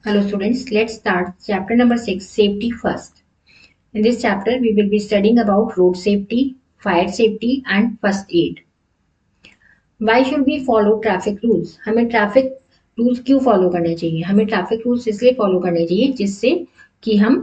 Hello students, let's start chapter number 6, safety first. In this chapter, we will be studying about road safety, fire safety and first aid. Why should we follow traffic rules? हमें traffic rules क्यों follow करने चाहिए? हमें traffic rules इसलिए follow करने चाहिए जिससे कि हम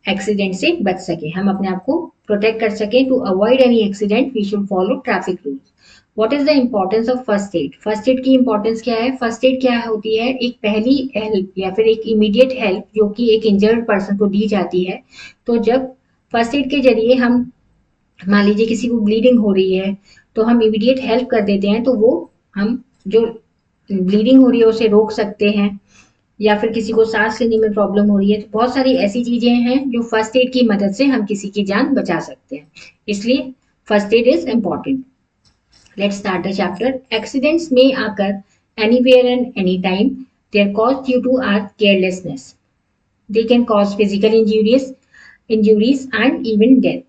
एक्सीडेंट से बच सके, हम अपने आप को प्रोटेक्ट कर सके. To avoid any accident we should follow traffic rules. What is the importance of first aid? First aid की इंपॉर्टेंस क्या है? फर्स्ट एड क्या होती है? एक पहली हेल्प या फिर एक इमीडिएट हेल्प जो कि एक इंजर्ड पर्सन को दी जाती है. तो जब फर्स्ट एड के जरिए हम, मान लीजिए किसी को ब्लीडिंग हो रही है, तो हम इमीडिएट हेल्प कर देते हैं, तो वो हम जो ब्लीडिंग हो रही है उसे रोक सकते हैं. या फिर किसी को सांस लेने में प्रॉब्लम हो रही है, तो बहुत सारी ऐसी चीजें हैं जो फर्स्ट एड की मदद से हम किसी की जान बचा सकते हैं. इसलिए first aid is important. Let's start the chapter. Accidents में आकर anywhere and any time. They are cause due to our carelessness. They can cause physical injuries and even death.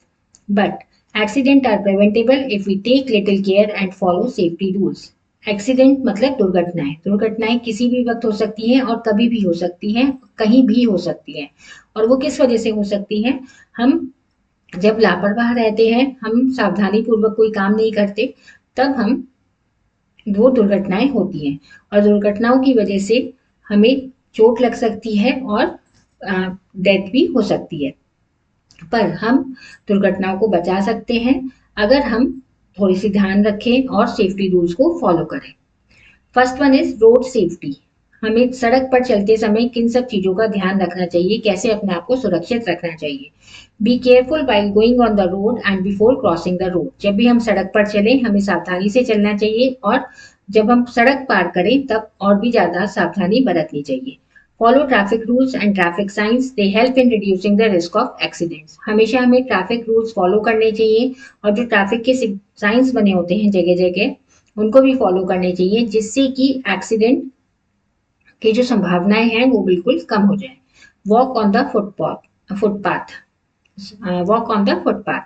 But accidents are preventable if we take little care and follow safety rules. Accident मतलब दुर्घटनाएं. दुर्घटनाएं किसी भी वक्त हो सकती हैं और कभी भी हो सकती हैं, कहीं भी हो सकती हैं. और वो किस वजह से हो सकती हैं? हम जब लापरवाह रहते हैं, हम सावधानी पूर्वक कोई काम नहीं करते, तब हम वो दुर्घटनाएं होती हैं. और दुर्घटनाओं की वजह से हमें चोट लग सकती है और डेथ भी हो सकती है. पर हम दुर्घटनाओं को बचा सकते हैं अगर हम थोड़ी सी ध्यान रखें और सेफ्टी रूल्स को फॉलो करें. First one is road safety. हमें सड़क पर चलते समय किन सब चीजों का ध्यान रखना चाहिए, कैसे अपने आप को सुरक्षित रखना चाहिए. Be careful while going on the road and before crossing the road. जब भी हम सड़क पर चलें, हमें सावधानी से चलना चाहिए, और जब हम सड़क पार करें तब और भी ज्यादा सावधानी बरतनी चाहिए. Follow traffic rules and traffic science. They help in reducing the risk of accidents. हमेशा हमें ट्रैफिक रूल्स फॉलो करने चाहिए, और जो ट्रैफिक के साइंस बने होते हैं जगह जगह, उनको भी फॉलो करने चाहिए, जिससे कि एक्सीडेंट की जो संभावनाएं हैं वो बिल्कुल कम हो जाए. Walk on the footpath. Walk on the footpath.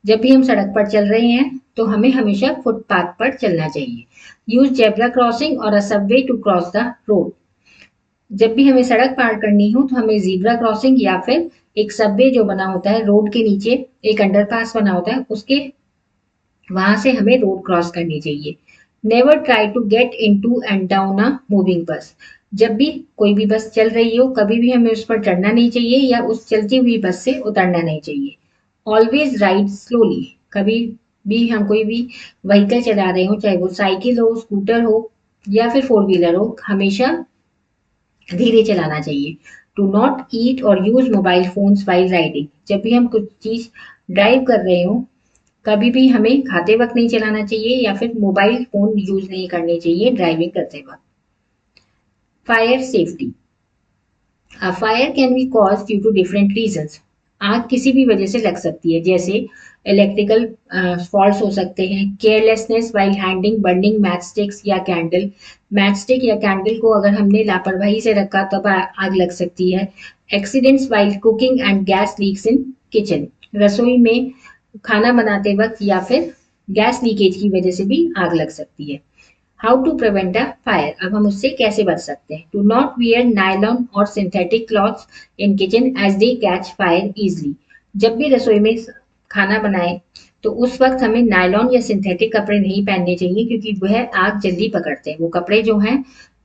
जब भी हम सड़क पर चल रहे हैं तो हमें हमेशा फुटपाथ पर चलना चाहिए. यूज जेब्रा क्रॉसिंग और a subway to cross the road. जब भी हमें सड़क पार करनी हो तो हमें जीब्रा क्रॉसिंग या फिर एक सबवे जो बना होता है रोड के नीचे, एक अंडरपास बना होता है, उसके वहां से हमें रोड क्रॉस करनी चाहिए. Never try to get into and down a moving bus. जब भी कोई भी बस चल रही हो, कभी भी हमें उस पर चढ़ना नहीं चाहिए या उस चलती हुई बस से उतरना नहीं चाहिए. Always ride slowly. कभी भी हम कोई भी व्हीकल चला रहे हो, चाहे वो साइकिल हो, स्कूटर हो या फिर फोर व्हीलर हो, हमेशा धीरे चलाना चाहिए. टू नॉट ईट और use mobile phones while riding. जब भी हम कुछ चीज ड्राइव कर रहे हो, कभी भी हमें खाते वक्त नहीं चलाना चाहिए या फिर मोबाइल फोन यूज नहीं करने चाहिए ड्राइविंग करते वक्त. Fire safety. Fire can be cause due to different reasons. आग किसी भी वजह से लग सकती है, जैसे इलेक्ट्रिकल फॉल्ट्स हो सकते हैं, carelessness while handling burning match sticks या कैंडल. मैच स्टिक या कैंडल को अगर हमने लापरवाही से रखा तब आग लग सकती है. Accidents while cooking and gas leaks in kitchen. रसोई में खाना बनाते वक्त या फिर गैस लीकेज की वजह से भी आग लग सकती है. How to prevent a fire. अब हम उससे कैसे बच सकते हैं? टू नॉट वियर नायलॉन और synthetic clothes in kitchen as they catch fire easily. जब भी रसोई में खाना बनाए तो उस वक्त हमें नायलॉन या सिंथेटिक कपड़े नहीं पहनने चाहिए, क्योंकि वह आग जल्दी पकड़ते हैं. वो कपड़े जो हैं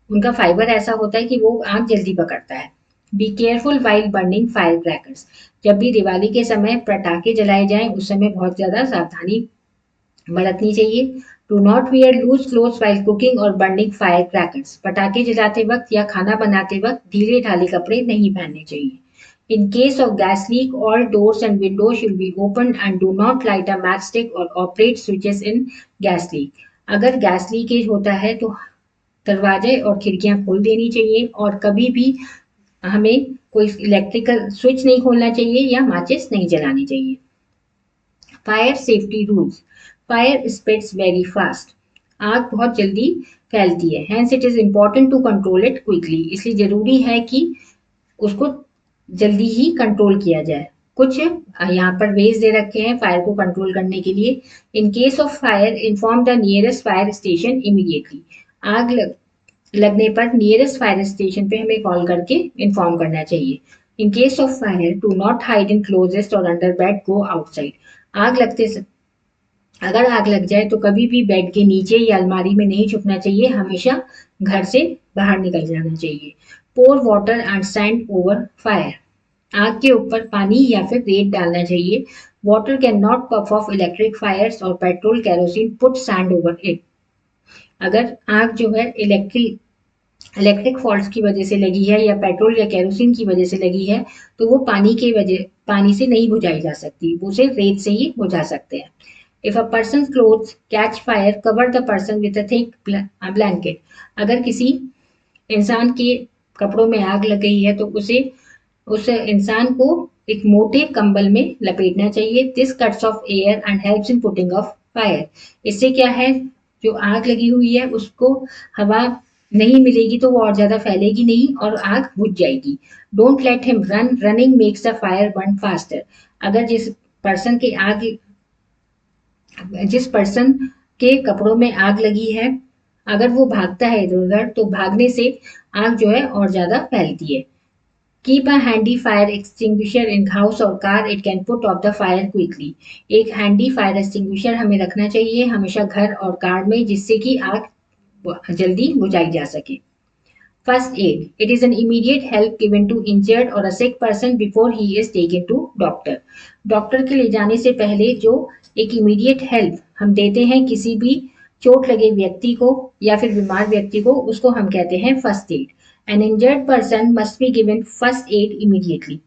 उनका फाइबर ऐसा होता है कि वो आग जल्दी पकड़ता है. Be careful while burning fire crackers. जब भी दिवाली के समय पटाखे जलाए जाएं, उस समय बहुत ज्यादा सावधानी बरतनी चाहिए. To not wear loose clothes while cooking और बर्निंग फायर क्रैकर्स. पटाखे जलाते वक्त या खाना बनाते वक्त ढीले ढाले कपड़े नहीं पहनने चाहिए. In case of gas leak, all doors and windows should be opened and do not light a matchstick or operate switches in gas leak. अगर गैस लीकेज होता है तो दरवाजे और खिड़कियां खोल देनी चाहिए, और कभी भी हमें कोई इलेक्ट्रिकल स्विच नहीं खोलना चाहिए या माचिस नहीं जलानी चाहिए. Fire safety rules. Fire spreads very fast. आग बहुत जल्दी फैलती है, hence it is important to control it quickly. इसलिए जरूरी है कि उसको जल्दी ही कंट्रोल किया जाए. कुछ यहाँ पर वेज दे रखे हैं फायर को कंट्रोल करने के लिए. इन case of fire inform the nearest fire station immediately. आग लग लगने पर नियरेस्ट फायर स्टेशन पे हमें कॉल करके इन्फॉर्म करना चाहिए। इन case of fire do not hide in closest और अंडर बेड, गो आउटसाइड। आग लगते अगर आग लग जाए तो कभी भी बेड के नीचे या अलमारी में नहीं छुपना चाहिए, हमेशा घर से बाहर निकल जाना चाहिए। Pour water and sand over fire, आग के ऊपर पानी या फिर रेत डालना चाहिए। Water can not puff off electric fires और petrol kerosene, put sand over it. अगर आग जो है इलेक्ट्रिक फॉल्ट की वजह से लगी है या पेट्रोल या केरोसिन की वजह से लगी है, तो वो पानी से नहीं बुझाई जा सकती, वो सिर्फ रेत से ही बुझा सकते हैं। If a person clothes catch fire, cover the person with a thick blanket. अगर किसी इंसान के कपड़ों में आग लग गई है तो उस इंसान को एक मोटे कंबल में लपेटना चाहिए। This cuts of air and helps in putting of fire. इससे क्या है, जो आग लगी हुई है उसको हवा नहीं मिलेगी तो वो और ज्यादा फैलेगी नहीं और आग बुझ जाएगी। Don't let him run, running makes the fire burn faster. अगर पर्सन के आग जिस पर्सन के कपड़ों में आग लगी है, अगर वो भागता है इधर उधर तो भागने से आग जो है और ज्यादा फैलती है। Keep a handy fire extinguisher in house और car, it can put off the fire quickly. एक हैंडी फायर एक्सटिंग्विशर हमें रखना चाहिए हमेशा घर और कार में, जिससे कि आग जल्दी बुझाई जा सके। First aid. It is an immediate help given to injured or a sick person before he is taken to doctor. Doctor के ले जाने से पहले जो एक इमीडिएट हेल्प हम देते हैं किसी भी चोट लगे व्यक्ति को या फिर बीमार व्यक्ति को, उसको हम कहते हैं first add. N injured person must be given first aid immediately.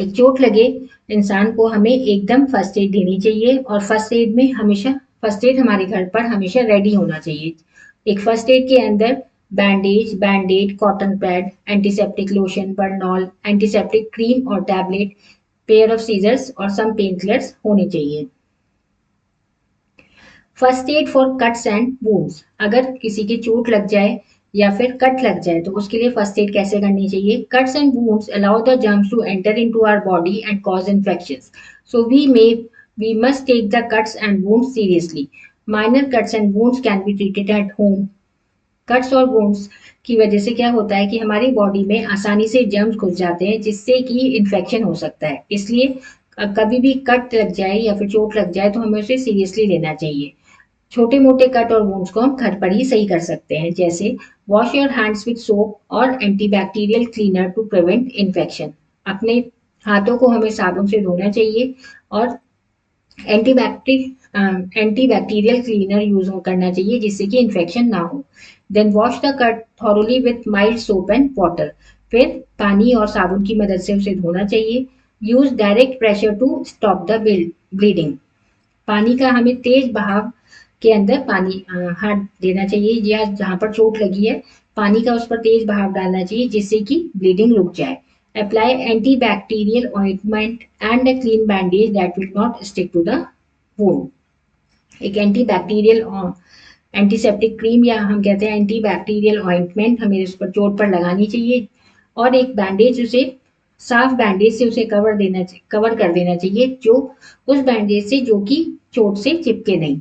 एक चोट लगे इंसान को हमें एकदम फर्स्ट एड देनी चाहिए और फर्स्ट एड हमारे घर पर हमेशा रेडी होना चाहिए। एक फर्स्ट एड के अंदर bandage, banded, cotton pad, antiseptic lotion, Burnol, antiseptic cream और टैबलेट, पेयर ऑफ सीजर्स और सम पेन किलर्स होने चाहिए। First aid for cuts and wounds. अगर किसी के चोट लग जाए या फिर कट लग जाए तो उसके लिए फर्स्ट एड कैसे करनी चाहिए। Cuts and wounds allow the germs to enter into our body and cause infections, so we must take the cuts and wounds seriously. Minor cuts and wounds can be treated at home. Cuts और wounds की वजह से क्या होता है कि हमारी body में आसानी से जर्म्स घुस जाते हैं जिससे कि इन्फेक्शन हो सकता है। इसलिए कभी भी कट लग जाए या फिर चोट लग जाए तो हमें उसे सीरियसली लेना चाहिए। छोटे मोटे कट और वुंड्स को हम घर पर ही सही कर सकते हैं, जैसे wash your hands with soap और antibacterial cleaner to prevent infection. अपने हाथों को हमें साबुन से धोना चाहिए और एंटीबैक्टीरियल क्लीनर यूज करना चाहिए जिससे कि इन्फेक्शन ना हो। Then wash the cut thoroughly with mild soap and water. फिर पानी और साबुन की मदद से उसे धोना चाहिए। Use direct pressure to stop the bleeding. पानी का हमें तेज बहाव के अंदर पानी हाथ देना चाहिए, या जहां पर चोट लगी है पानी का उस पर तेज बहाव डालना चाहिए जिससे कि ब्लीडिंग रुक जाए। Apply antibacterial ointment and a clean bandage that will not stick to the wound. एक एंटीबैक्टीरियल एंटीसेप्टिक क्रीम या हम कहते हैं एंटीबैक्टीरियल ऑइंटमेंट हमें उस पर चोट पर लगानी चाहिए और एक बैंडेज उसे साफ बैंडेज से उसे कवर कर देना चाहिए, जो उस बैंडेज से जो कि चोट से चिपके नहीं।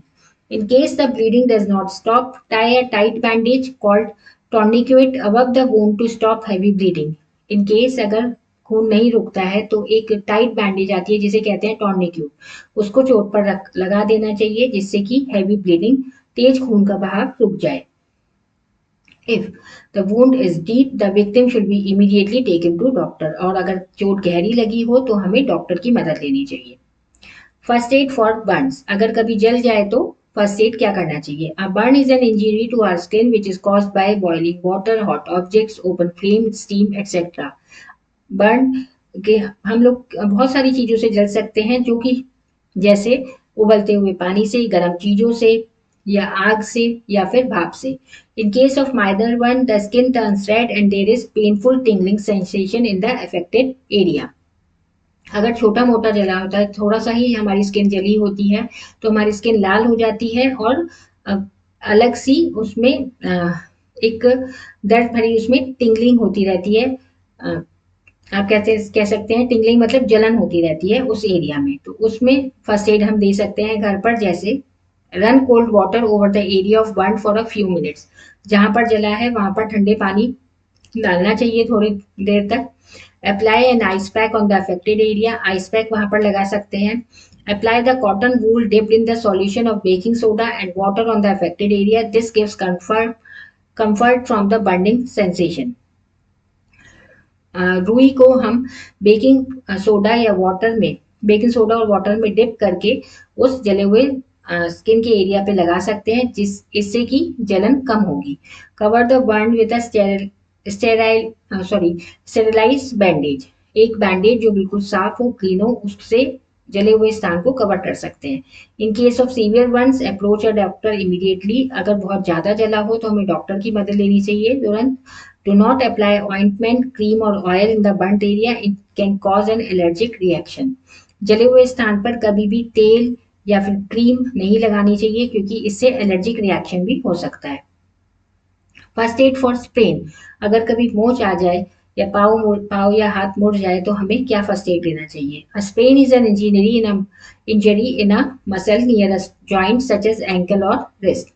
In case the bleeding does not stop, tie a tight bandage called tourniquet above the wound to stop heavy bleeding. In case अगर खून नहीं रुकता है तो एक टाइट बैंडेज आती है जिसे कहते हैं टॉर्निक्यूट, उसको चोट पर लगा देना चाहिए जिससे कि हैवी ब्लीडिंग, तेज खून का बहाव रुक जाए। If the wound is deep, the victim should be immediately taken to doctor. और अगर चोट गहरी लगी हो तो हमें डॉक्टर की मदद लेनी चाहिए। First aid for Burns. अगर कभी जल जाए तो फर्स्ट एड क्या करना चाहिए। A burn is an injury to our skin which is caused by boiling water, hot objects, open flame, steam etcetera. Burn के हम लोग बहुत सारी चीजों से जल सकते हैं, जो कि जैसे उबलते हुए पानी से, गर्म चीजों से या आग से या फिर भाप से। In case of minor one the skin turns red and there is painful tingling sensation in the affected area. अगर छोटा मोटा जला होता है, थोड़ा सा ही हमारी स्किन जली होती है तो हमारी स्किन लाल हो जाती है और अलग सी उसमें एक दर्द भरी उसमें टिंगलिंग होती रहती है। आप कह सकते हैं टिंगलिंग मतलब जलन होती रहती है उस एरिया में, तो उसमें फर्स्ट एड हम दे सकते हैं घर पर, जैसे run cold water over the area of burn for a few minutes. जहां पर जला है वहां पर ठंडे पानी डालना चाहिए थोड़ी देर तक। Apply N ice pack on the affected area, ice pack वहां पर लगा सकते हैं। Apply the cotton wool dipped in the solution of baking soda and water on the affected area, this gives comfort from the burning sensation. रुई को हम baking soda या water में, बेकिंग सोडा और वाटर में डिप करके उस जले हुए स्किन के एरिया पे लगा सकते हैं, इससे कि जलन कम होगी। Cover the burn with a sterilise bandage, एक बैंडेज जो बिल्कुल साफ हो, क्लीन हो, उससे जले हुए स्थान को कवर कर सकते हैं। इन case of severe Burns approach a doctor immediately, अगर बहुत ज्यादा जला हो तो हमें डॉक्टर की मदद लेनी चाहिए तुरंत। Do not apply ointment, cream or oil in the burnt area. It can cause an allergic reaction. जले हुए स्थान पर कभी भी तेल या फिर क्रीम नहीं लगानी चाहिए क्योंकि इससे एलर्जिक रिएक्शन भी हो सकता है। फर्स्ट एड फॉर स्प्रेन, अगर कभी मोच आ जाए या पाव या हाथ मुड़ जाए तो हमें क्या फर्स्ट एड लेना चाहिए। A sprain is an injury in a muscle near a joint such as ankle और रिस्ट।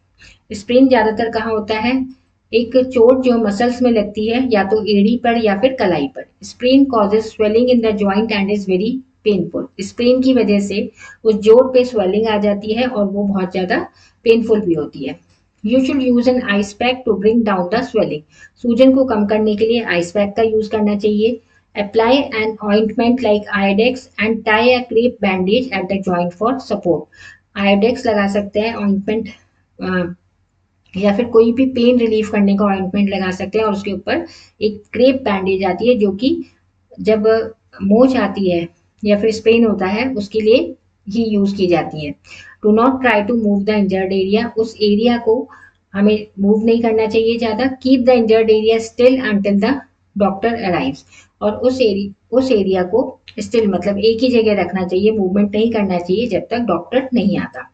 स्प्रेन ज्यादातर कहाँ होता है, एक चोट जो मसल्स में लगती है या तो एड़ी पर या फिर कलाई पर। Sprain causes swelling in the joint and is very painful. Sprain की वजह से उस जोड़ पे स्वेलिंग आ जाती है और वो बहुत ज्यादा पेनफुल भी होती है। You should use an ice pack to bring down the swelling, सूजन को कम करने के लिए आइस पैक का यूज करना चाहिए। Apply an ointment like Iodex and tie a crepe bandage at the joint for support. Iodex लगा सकते हैं ऑइंटमेंट, या फिर कोई भी पेन रिलीफ करने का ऑइंटमेंट लगा सकते हैं और उसके ऊपर एक क्रेप बैंडेज आती है जो कि जब मोच आती है या फिर स्प्रेन होता है उसके लिए ही यूज की जाती है। Do not try to move the injured area, उस एरिया को हमें मूव नहीं करना चाहिए ज्यादा। Keep the injured area still until the doctor arrives, और उस एरिया को स्टिल मतलब एक ही जगह रखना चाहिए, मूवमेंट नहीं करना चाहिए जब तक डॉक्टर नहीं आता।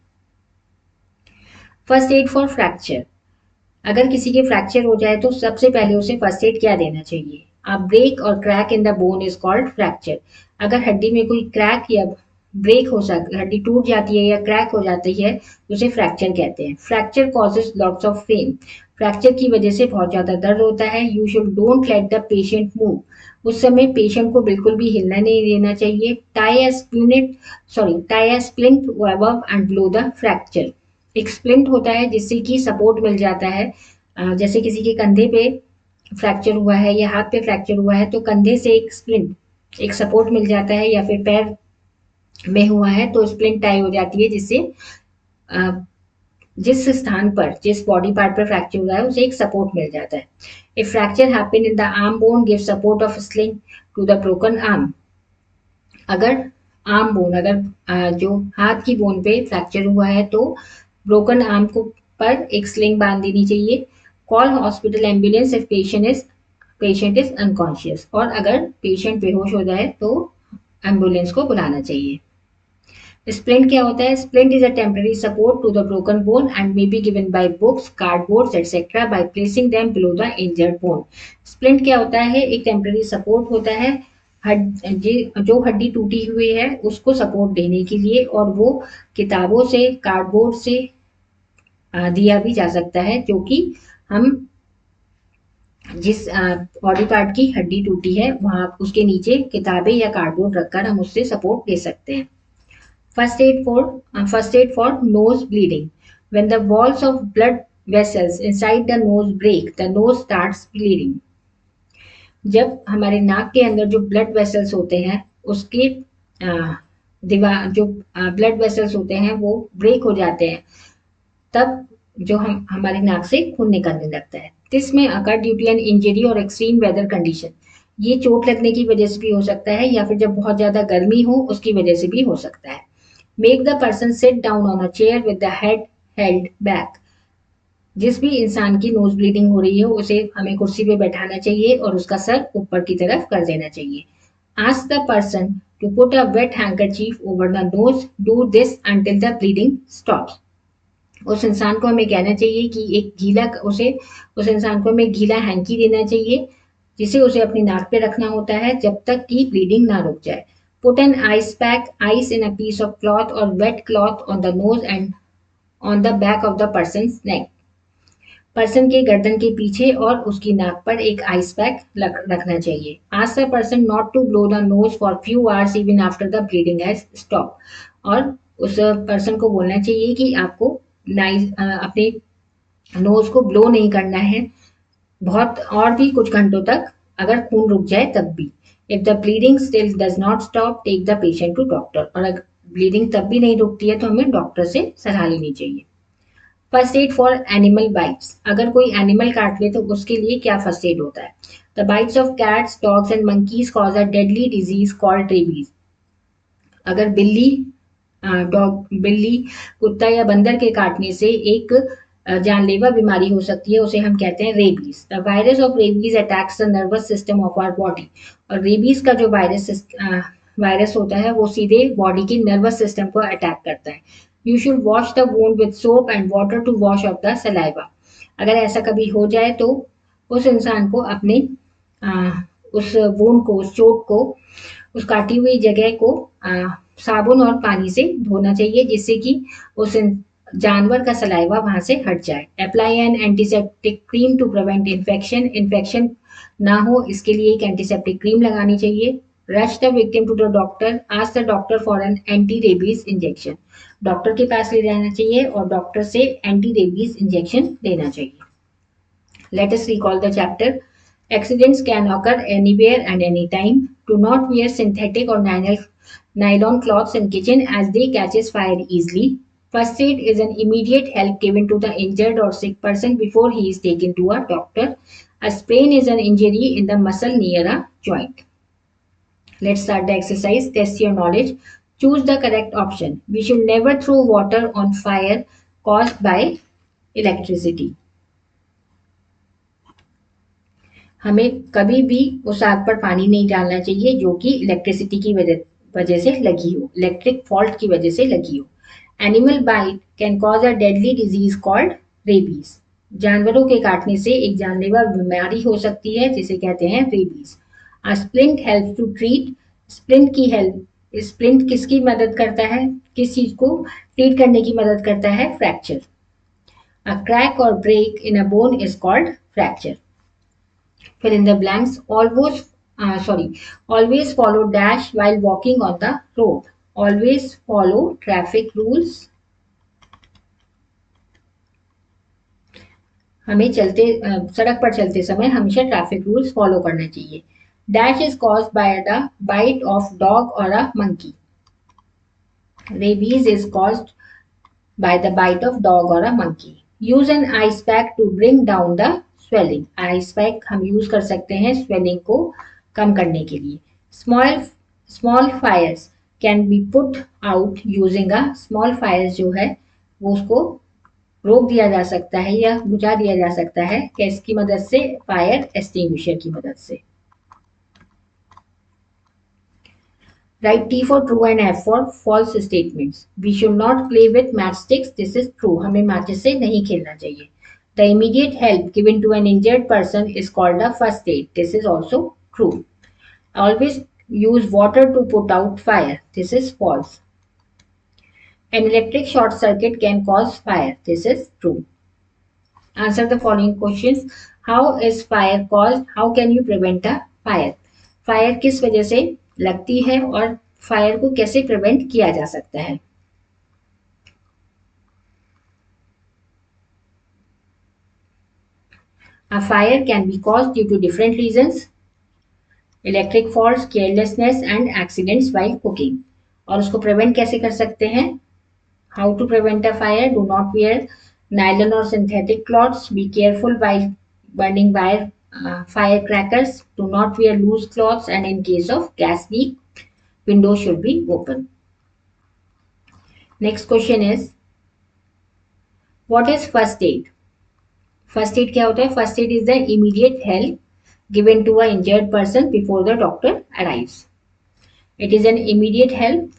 फर्स्ट एड फॉर फ्रैक्चर, अगर किसी के फ्रैक्चर हो जाए तो सबसे पहले उसे फर्स्ट एड क्या देना चाहिए। अ ब्रेक और crack in the bone is called fracture. अगर हड्डी में कोई क्रैक या ब्रेक हो सकती, हड्डी टूट जाती है या क्रैक हो जाती है तो उसे फ्रैक्चर कहते हैं। Fracture causes lots of pain, fracture की वजह से बहुत ज्यादा दर्द होता है। You should don't let the patient move, उस समय पेशेंट को बिल्कुल भी हिलना नहीं देना चाहिए। Tie a splint above and below the fracture, एक स्प्लिंट होता है जिससे कि सपोर्ट मिल जाता है। जैसे किसी के कंधे पे फ्रैक्चर हुआ है या हाथ पे फ्रैक्चर हुआ है तो कंधे से एक स्प्लिंट, एक सपोर्ट मिल जाता है, या फिर पैर में हुआ है तो स्प्लिंट टाई हो जाती है जिससे जिस स्थान पर, जिस बॉडी पार्ट पर फ्रैक्चर हुआ है उसे एक सपोर्ट मिल जाता है। If fracture happen in the arm bone give support of sling to the broken arm, अगर आर्म बोन, अगर जो हाथ की बोन पे फ्रैक्चर हुआ है तो ब्रोकन आर्म को पर एक स्लिंग बांध देनी चाहिए। Call hospital ambulance if patient is unconscious, और अगर पेशेंट बेहोश हो जाए तो एम्बुलेंस को बुलाना चाहिए। स्प्लिंट क्या होता है, splint is a temporary support to the broken bone and may be given by books, cardboards etcetera by placing them below the injured bone. Splint क्या होता है, एक टेम्पररी सपोर्ट होता है जो हड्डी टूटी हुई है उसको सपोर्ट देने के लिए, और वो किताबों से, कार्डबोर्ड से दिया भी जा सकता है, जो कि हम जिस बॉडी पार्ट की हड्डी टूटी है वहां उसके नीचे किताबें या कार्डबोर्ड रखकर हम उससे सपोर्ट दे सकते हैं। First aid for nose bleeding, when the walls of blood vessels inside the nose break the nose starts bleeding, जब हमारे नाक के अंदर जो ब्लड वेसल्स होते हैं उसके दीवार, जो ब्लड वेसल्स होते हैं वो ब्रेक हो जाते हैं, तब जो हमारे नाक से खून निकलने लगता है। This may occur due to an injury or extreme weather condition, ये चोट लगने की वजह से भी हो सकता है या फिर जब बहुत ज्यादा गर्मी हो उसकी वजह से भी हो सकता है। Make the person sit down on a chair with the head held back, जिस भी इंसान की नोज ब्लीडिंग हो रही है उसे हमें कुर्सी पे बैठाना चाहिए और उसका सर ऊपर की तरफ कर देना चाहिए। Ask the person to put a wet handkerchief over the nose, do this until the bleeding stops, उस इंसान को हमें कहना चाहिए कि एक गीला उसे उस इंसान को हमें गीला हैंकी देना चाहिए जिसे उसे अपनी नाक पे रखना होता है जब तक कि ब्लीडिंग ना रुक जाए। Put an ice pack, ice in a piece of cloth और wet cloth on the nose and on the back of the person's neck. Person के गर्दन के पीछे और उसकी नाक पर एक आइस पैक रखना चाहिए। Ask the person not to blow the nose for few hours even after the bleeding has stop. और उस पर्सन को बोलना चाहिए कि आपको अपने नोज को ब्लो नहीं करना है बहुत और भी कुछ घंटों तक, अगर खून रुक जाए तब भी। If the bleeding still does not stop take the patient to doctor. और अगर ब्लीडिंग तब भी नहीं रुकती है तो हमें डॉक्टर से सलाह लेनी चाहिए। First aid for animal bytes. अगर कोई एनिमल काट ले तो उसके लिए क्या फर्स्ट एड होता है? The bytes of cats, dogs and monkeys cause a deadly disease called rabies. अगर बिल्ली, कुत्ता या बंदर के काटने से एक जानलेवा बीमारी हो सकती है, उसे हम कहते हैं rabies. The virus of rabies attacks the nervous system of our body. और रेबीज का जो वायरस होता है वो सीधे बॉडी की नर्वस सिस्टम को अटैक करता है। You should wash the wound with soap and water to wash off the saliva. अगर ऐसा कभी हो जाए तो उस इंसान को अपने उस वुंड को, उस चोट को, उस काटी हुई जगह को साबुन और पानी से धोना चाहिए, जिससे कि उस जानवर का सलाइवा वहां से हट जाए। Apply an antiseptic cream to prevent infection. Infection ना हो इसके लिए एक एंटीसेप्टिक क्रीम लगानी चाहिए। Rush the victim to the doctor. Ask the doctor for an anti rabies injection. Doctor के पास ले जाना चाहिए और डॉक्टर से एंटी रेबीज इंजेक्शन लेना चाहिए। Let us recall the chapter. Accidents can occur anywhere and anytime. Do not wear synthetic or nylon cloths in kitchen as they catches fire easily. First aid is an immediate help given to the injured or sick person before he is taken to a doctor. A sprain is an injury in the muscle near a joint. Let's start the exercise. Test your knowledge. Choose the correct option. We should never throw water on fire caused by electricity. हमें कभी भी उस आग पर पानी नहीं डालना चाहिए जो कि इलेक्ट्रिसिटी की वजह से लगी हो, इलेक्ट्रिक फॉल्ट की वजह से लगी हो। Animal bite can cause a deadly disease called rabies. जानवरों के काटने से एक जानलेवा बीमारी हो सकती है जिसे कहते हैं rabies. A splint help to treat. Splint किसकी मदद करता है, किस चीज को ट्रीट करने की मदद करता है? Fracture. A crack or break in a bone is called fracture. Fill in the blanks. Always follow dash while walking on the road. Always follow traffic rules. हमें सड़क पर चलते समय हमेशा ट्रैफिक रूल्स फॉलो करना चाहिए। Dash is caused by the bite of dog or a monkey. Rabies is caused by the bite of dog or a monkey. Use an ice pack to bring down the swelling. Ice pack हम use कर सकते हैं swelling को कम करने के लिए। Small fires can be put out using a small fires जो है वो उसको रोक दिया जा सकता है या बुझा दिया जा सकता है किसकी मदद से? फायर एक्सटिंग्विशर की मदद से। Write T for true and F for false statements. We should not play with matchsticks. This is true. हमें matches से नहीं खेलना चाहिए। The immediate help given to an injured person is called a first aid. This is also true. Always use water to put out fire. This is false. An electric short circuit can cause fire. This is true. Answer the following questions. How is fire caused? How can you prevent a fire? Fire किस वजह से लगती है और fire को कैसे prevent किया जा सकता है? A fire can be caused due to different reasons. Electric faults, carelessness and accidents while cooking. और उसको प्रिवेंट कैसे कर सकते हैं? How to prevent a fire? Do not wear nylon or synthetic cloths. Be careful while burning firecrackers. Do not wear loose cloths, and in case of gas leak, windows should be open. Next question is, what is first aid? First aid क्या होता है? First aid is the immediate help given to an injured person before the doctor arrives. It is an immediate help.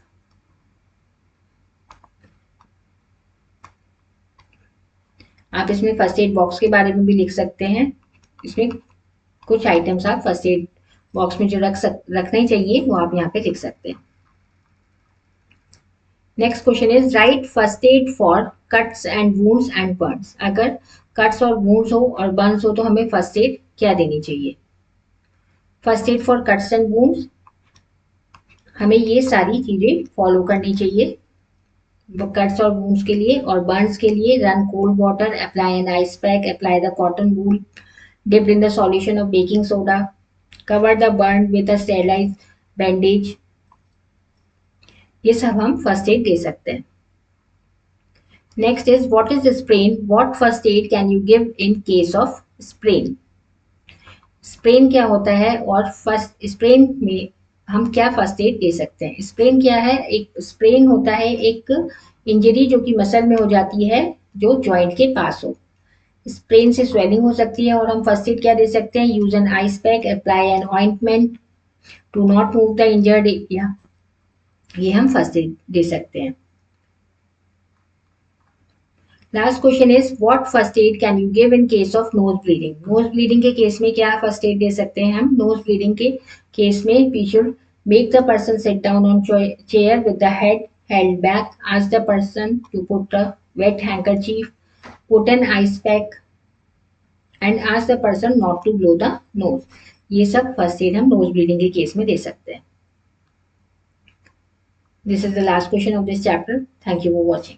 आप इसमें first aid box के बारे में भी लिख सकते हैं। इसमें कुछ आइटम्स आप फर्स्ट एड बॉक्स में जो रखना ही चाहिए वो आप यहाँ पे लिख सकते हैं। Next question is right first aid for cuts and wounds and Burns. अगर कट्स और वुंड्स हो और बर्न्स हो तो हमें फर्स्ट एड क्या देनी चाहिए? First aid for cuts and wounds, हमें ये सारी चीजें फॉलो करनी चाहिए। कट्स और वुंड्स के लिए और बर्न्स के लिए run cold water, apply N ice pack, apply the cotton wool dipped in the solution of baking soda, cover the burn with a sterilized bandage। ये सब हम फर्स्ट एड दे सकते हैं। Next is what is sprain, what first aid can you give in case of sprain. Sprain क्या होता है और फर्स्ट स्प्रेन में हम क्या फर्स्ट एड दे सकते हैं? स्प्रेन क्या है? एक स्प्रेन होता है एक इंजरी जो कि मसल में हो जाती है जो जॉइंट के पास हो। स्प्रेन से स्वेलिंग हो सकती है और हम फर्स्ट एड क्या दे सकते हैं? Use an ice pack, apply an ointment, to not move the injured area, ये हम फर्स्ट एड दे सकते हैं। Last question is what first aid can you give in case of nose bleeding. Nose bleeding के case में क्या first aid दे सकते हैं हम? नोज ब्लीडिंग के केस में we should make the person sit down on chair with the head held back, ask the person to put a wet handkerchief, put an ice pack and ask the person not to blow the nose. ये सब first aid हम nose bleeding के case में दे सकते हैं। This is the last question of this chapter. Thank you for watching.